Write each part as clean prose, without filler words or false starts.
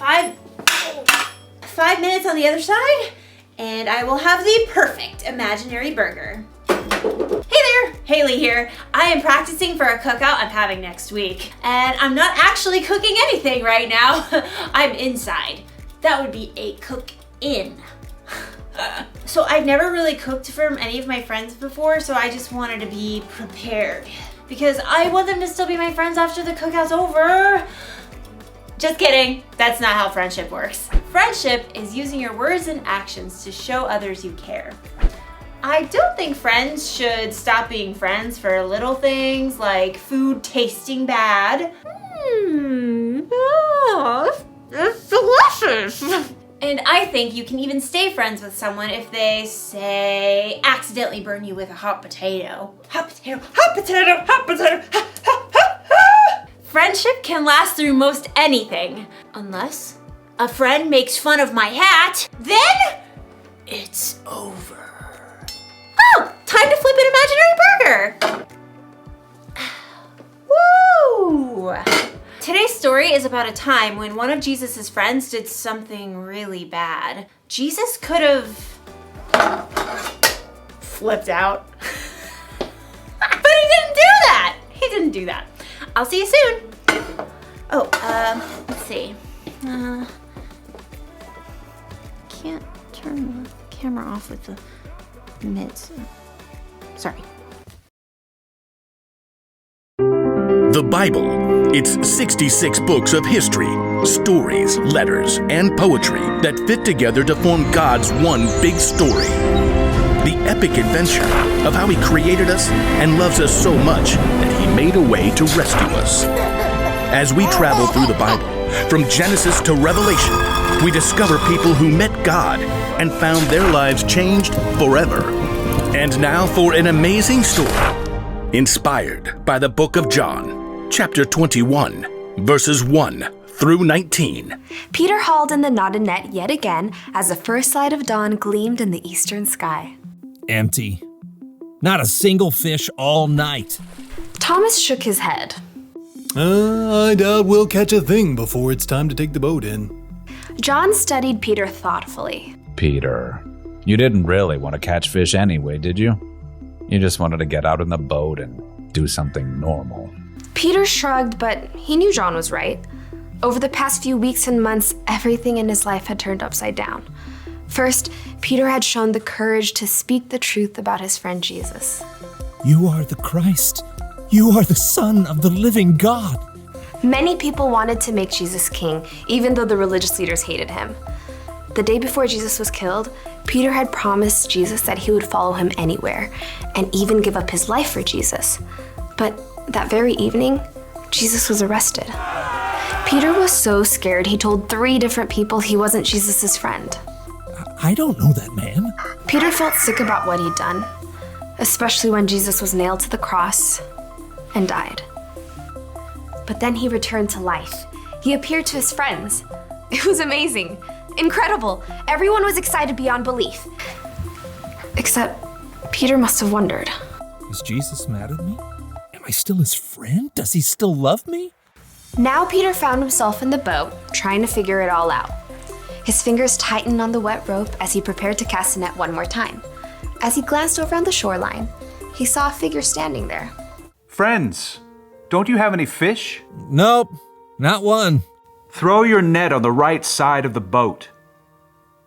5 minutes on the other side, and I will have the perfect imaginary burger. Hey there, Haley here. I am practicing for a cookout I'm having next week, and I'm not actually cooking anything right now. I'm inside. That would be a cook-in. So I've never really cooked for any of my friends before, so I just wanted to be prepared because I want them to still be my friends after the cookout's over. Just kidding, that's not how friendship works. Friendship is using your words and actions to show others you care. I don't think friends should stop being friends for little things like food tasting bad. It's delicious. And I think you can even stay friends with someone if they, say, accidentally burn you with a hot potato. Hot potato, hot potato, hot potato, ha, ha, ha, ha. Friendship can last through most anything. Unless a friend makes fun of my hat, then it's over. Oh, time to flip an imaginary burger. Woo! Today's story is about a time when one of Jesus' friends did something really bad. Jesus could have flipped out. But he didn't do that. He didn't do that. I'll see you soon. Oh, let's see. Can't turn the camera off with the mids. Sorry. The Bible. It's 66 books of history, stories, letters, and poetry that fit together to form God's one big story. The epic adventure of how He created us and loves us so much that He made a way to rescue us. As we travel through the Bible, from Genesis to Revelation, we discover people who met God and found their lives changed forever. And now for an amazing story, inspired by the book of John. Chapter 21, verses 1 through 19. Peter hauled in the knotted net yet again as the first light of dawn gleamed in the eastern sky. Empty. Not a single fish all night. Thomas shook his head. I doubt we'll catch a thing before it's time to take the boat in. John studied Peter thoughtfully. Peter, you didn't really want to catch fish anyway, did you? You just wanted to get out in the boat and do something normal. Peter shrugged, but he knew John was right. Over the past few weeks and months, everything in his life had turned upside down. First, Peter had shown the courage to speak the truth about his friend Jesus. You are the Christ. You are the Son of the living God. Many people wanted to make Jesus king, even though the religious leaders hated him. The day before Jesus was killed, Peter had promised Jesus that he would follow him anywhere, and even give up his life for Jesus. But that very evening, Jesus was arrested. Peter was so scared he told 3 different people he wasn't Jesus' friend. I don't know that man. Peter felt sick about what he'd done, especially when Jesus was nailed to the cross and died. But then he returned to life. He appeared to his friends. It was amazing, incredible. Everyone was excited beyond belief. Except Peter must have wondered. Is Jesus mad at me? Am I still his friend? Does he still love me? Now Peter found himself in the boat, trying to figure it all out. His fingers tightened on the wet rope as he prepared to cast the net one more time. As he glanced over on the shoreline, he saw a figure standing there. Friends, don't you have any fish? Nope, not one. Throw your net on the right side of the boat.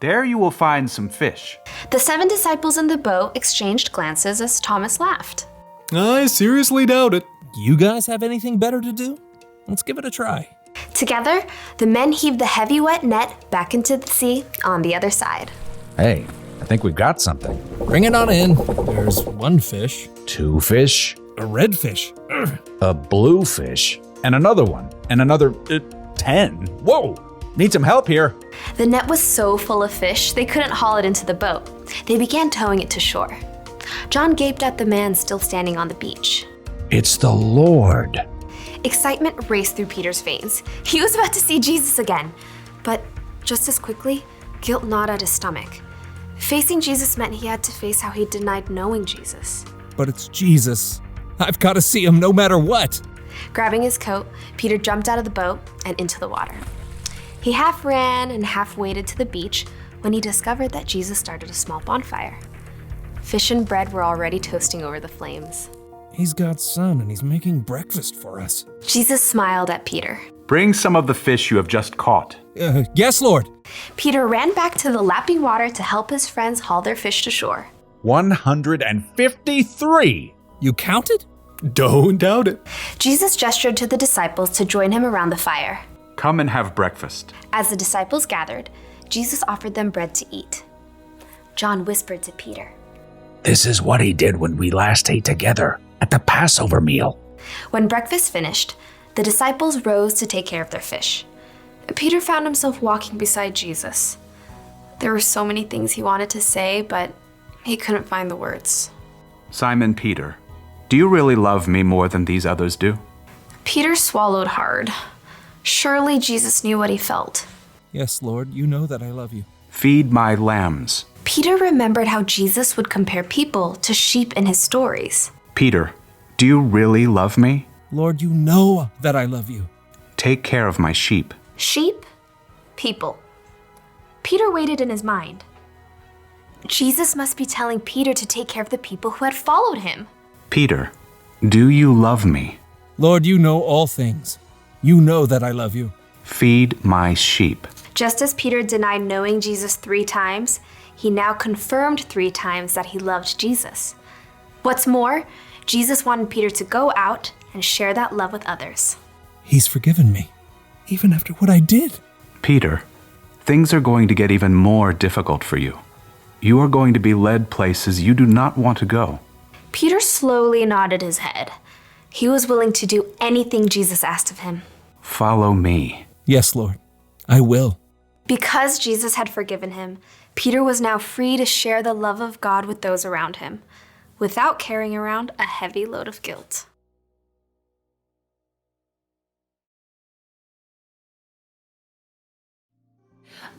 There you will find some fish. The 7 disciples in the boat exchanged glances as Thomas laughed. I seriously doubt it. You guys have anything better to do? Let's give it a try. Together, the men heaved the heavy wet net back into the sea on the other side. Hey, I think we've got something. Bring it on in. There's 1 fish. 2 fish. A red fish. Ugh. A blue fish. And another one. And another 10. Whoa! Need some help here. The net was so full of fish, they couldn't haul it into the boat. They began towing it to shore. John gaped at the man still standing on the beach. It's the Lord. Excitement raced through Peter's veins. He was about to see Jesus again. But just as quickly, guilt gnawed at his stomach. Facing Jesus meant he had to face how he denied knowing Jesus. But it's Jesus. I've got to see him no matter what. Grabbing his coat, Peter jumped out of the boat and into the water. He half ran and half waded to the beach when he discovered that Jesus started a small bonfire. Fish and bread were already toasting over the flames. He's God's son and he's making breakfast for us. Jesus smiled at Peter. Bring some of the fish you have just caught. Yes, Lord. Peter ran back to the lapping water to help his friends haul their fish to shore. 153! You counted? Don't doubt it. Jesus gestured to the disciples to join him around the fire. Come and have breakfast. As the disciples gathered, Jesus offered them bread to eat. John whispered to Peter. This is what he did when we last ate together at the Passover meal. When breakfast finished, the disciples rose to take care of their fish. Peter found himself walking beside Jesus. There were so many things he wanted to say, but he couldn't find the words. Simon Peter, do you really love me more than these others do? Peter swallowed hard. Surely Jesus knew what he felt. Yes, Lord, you know that I love you. Feed my lambs. Peter remembered how Jesus would compare people to sheep in his stories. Peter, do you really love me? Lord, you know that I love you. Take care of my sheep. Sheep, people. Peter waited in his mind. Jesus must be telling Peter to take care of the people who had followed him. Peter, do you love me? Lord, you know all things. You know that I love you. Feed my sheep. Just as Peter denied knowing Jesus 3 times, he now confirmed 3 times that he loved Jesus. What's more, Jesus wanted Peter to go out and share that love with others. He's forgiven me, even after what I did. Peter, things are going to get even more difficult for you. You are going to be led places you do not want to go. Peter slowly nodded his head. He was willing to do anything Jesus asked of him. Follow me. Yes, Lord, I will. Because Jesus had forgiven him, Peter was now free to share the love of God with those around him, without carrying around a heavy load of guilt.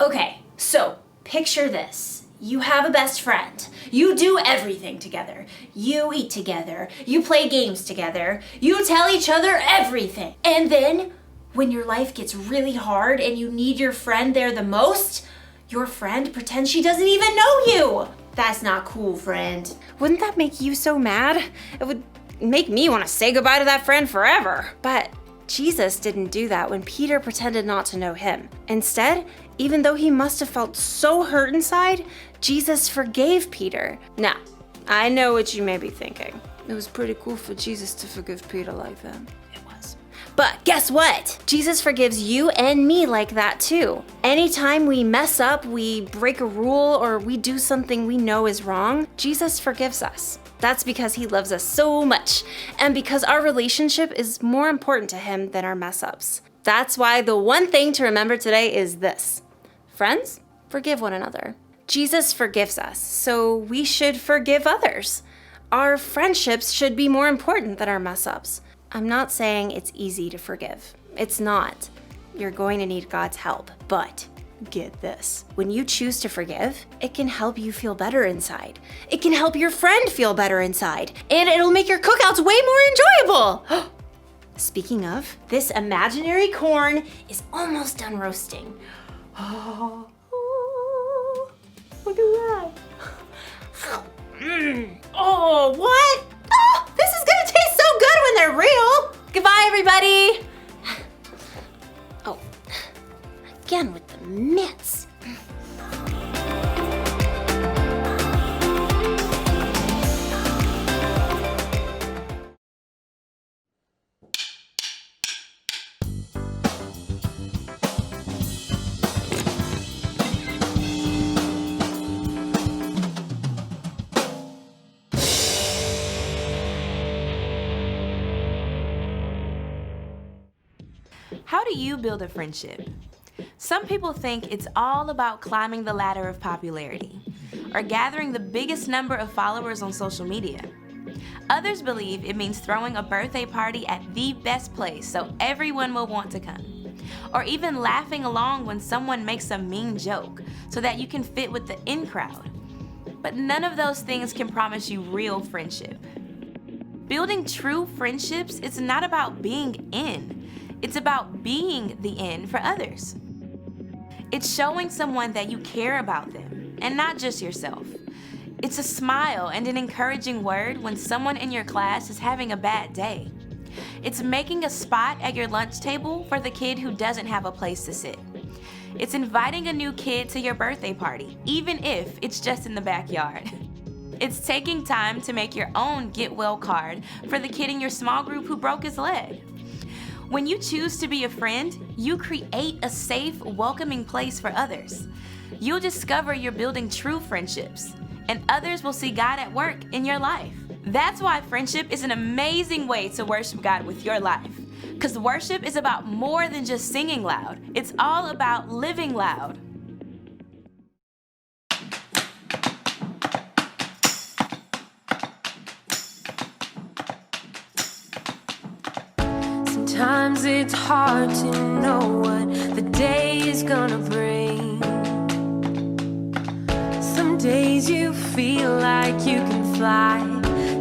Okay, so picture this. You have a best friend. You do everything together. You eat together. You play games together. You tell each other everything. And then, when your life gets really hard and you need your friend there the most, your friend pretends she doesn't even know you. That's not cool, friend. Wouldn't that make you so mad? It would make me want to say goodbye to that friend forever. But Jesus didn't do that when Peter pretended not to know him. Instead, even though he must have felt so hurt inside, Jesus forgave Peter. Now, I know what you may be thinking. It was pretty cool for Jesus to forgive Peter like that. It was. But guess what? Jesus forgives you and me like that too. Anytime we mess up, we break a rule, or we do something we know is wrong, Jesus forgives us. That's because he loves us so much, and because our relationship is more important to him than our mess ups. That's why the one thing to remember today is this. Friends, forgive one another. Jesus forgives us, so we should forgive others. Our friendships should be more important than our mess ups. I'm not saying it's easy to forgive. It's not. You're going to need God's help, but get this. When you choose to forgive, it can help you feel better inside. It can help your friend feel better inside, and it'll make your cookouts way more enjoyable. Speaking of, this imaginary corn is almost done roasting. Oh, look at that. Oh, what? Oh, this is gonna taste so good when they're real. Goodbye, everybody. Oh, again with the mitts. How do you build a friendship? Some people think it's all about climbing the ladder of popularity or gathering the biggest number of followers on social media. Others believe it means throwing a birthday party at the best place so everyone will want to come, or even laughing along when someone makes a mean joke so that you can fit with the in crowd. But none of those things can promise you real friendship. Building true friendships is not about being in. It's about being the in for others. It's showing someone that you care about them, and not just yourself. It's a smile and an encouraging word when someone in your class is having a bad day. It's making a spot at your lunch table for the kid who doesn't have a place to sit. It's inviting a new kid to your birthday party, even if it's just in the backyard. It's taking time to make your own get well card for the kid in your small group who broke his leg. When you choose to be a friend, you create a safe, welcoming place for others. You'll discover you're building true friendships, and others will see God at work in your life. That's why friendship is an amazing way to worship God with your life. Because worship is about more than just singing loud. It's all about living loud. Sometimes it's hard to know what the day is gonna bring. Some days you feel like you can fly.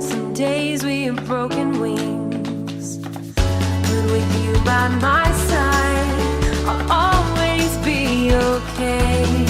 Some days we have broken wings. But with you by my side, I'll always be okay.